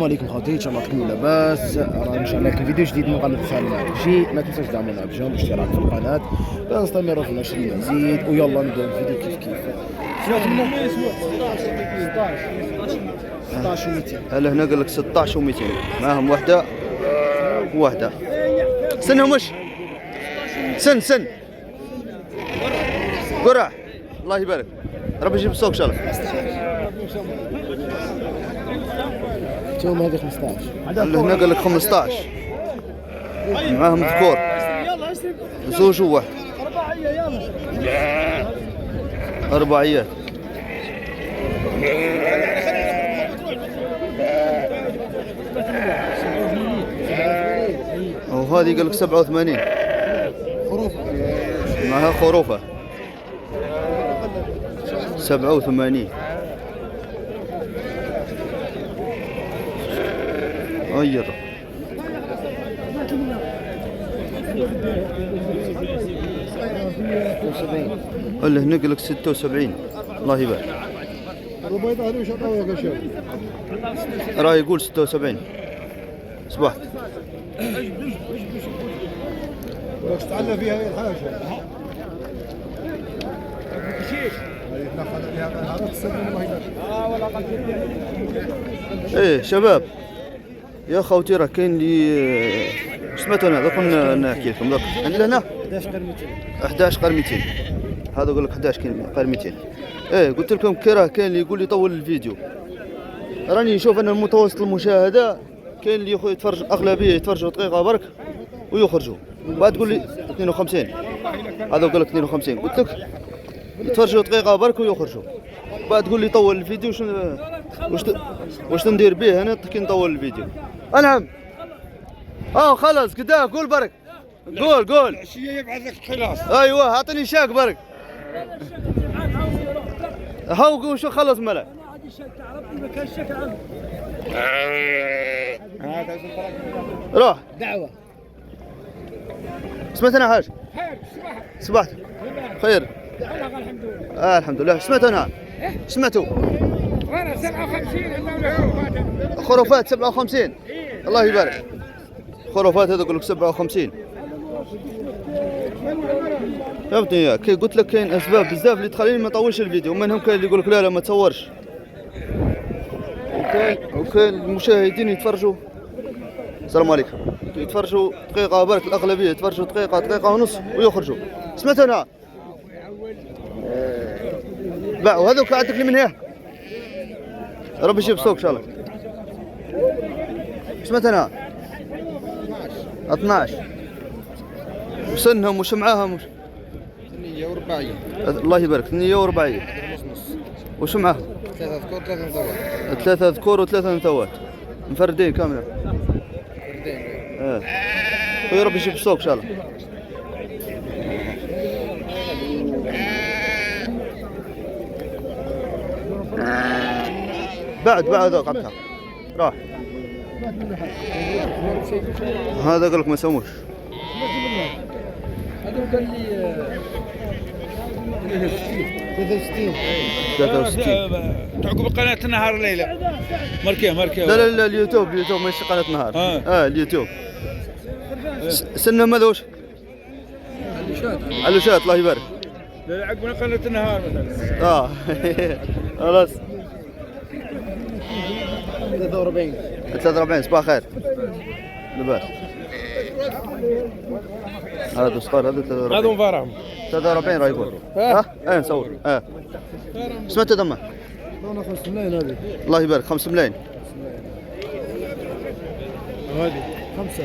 عليكم خوتي، ان شاء الله تكونوا لاباس. راه ان شاء الله كاين فيديو جديد من قناه سالم جي. ما تنساش دعمونا بجيم واشتراك في القناه باش نستمروا في نشر المزيد. ويلا نبداو الفيديو كيف سمعت منا 16 و200. هلا هنا قال لك 16 و200 معاهم وحده وواحده. سنهم وش سن قرع. الله يبارك، ربي يجيب السوق ان شاء الله. توم هذه 15. هنا قال لك 15 معاهم ذكور زوج وواحد. رباعيات. وهذه قال لك 87 معها خروفه 87. غير اللي هنا قال لك 76. الله يبارك. راه يقول 76 صباح. باش تعلى فيها هي الحاجه. ايه شباب يا خوتي، راه كاين اللي سمعتوا انا دوك نحكي لكم دوك عندنا هنا 11 قرن 200. هذا يقول لك 11 قرن 200. ايه قلت لكم كي راه كاين اللي يقول لي طول الفيديو. راني نشوف انا متوسط المشاهده كاين اللي يخويا يتفرج، اغلبيه يتفرجوا دقيقه برك ويخرجوا. بعد تقول لي 52. هذا يقول لك 52. قلت لك يتفرجوا دقيقه برك ويخرجوا. بعد تقول لي طول الفيديو. واش ندير به انا كي نطول الفيديو؟ نعم. خلاص كدا قول برك. قول العشيه يبعث لك خلاص. ايوه اعطيني شاك برك. هاو شو خلص ملا. روح دعوه. سمعت انا حاجه. صباح خير. الحمد لله. سمعت انا. سمعتوا وانا 57 خرافات 57. الله يبارك. خرافات هذا يقول لك 57. فهمتني يا كي قلت لك كاين اسباب بزاف اللي تخليني ما نطولش الفيديو. منهم كاين اللي يقول لك لا ما تصورش، وكاين المشاهدين يتفرجوا. السلام عليكم. يتفرجوا دقيقه برك، الاغلبيه يتفرجوا دقيقه ونص ويخرجوا. سمعت انا باعوا هذوك عندك لي من هنا. ربي يجيب السوق ان شاء الله. سمعت انا 12. وسنهم وش معاهم؟ ثنيه ورباعيه. الله يبارك. ثنيه ورباعيه. وش معاهم؟ 3 ذكور 3 نثوات. 3 ذكور و3 نثوات مفردين كاملين. خويا ربي يجيب السوق ان شاء الله. بعد ذوق عبدها راح. هذا قال لك ما يسووش. هذا قال لي 63. تعقب قناة النهار الليلة مركيه لا اليوتيوب ماشي قناة نهار. اليوتيوب. سنهم هذا وش؟ علوشات. الله يبارك. لا عقبنا قناة النهار مثلا. خلاص 43 صباح خير. لباس. هذا صغار. هذا 43. هذا مفارهم 43 راه يقول. نصور. سمعت دمه. انا 5 ملايين هذه. الله يبارك 5 ملايين. هذه 5.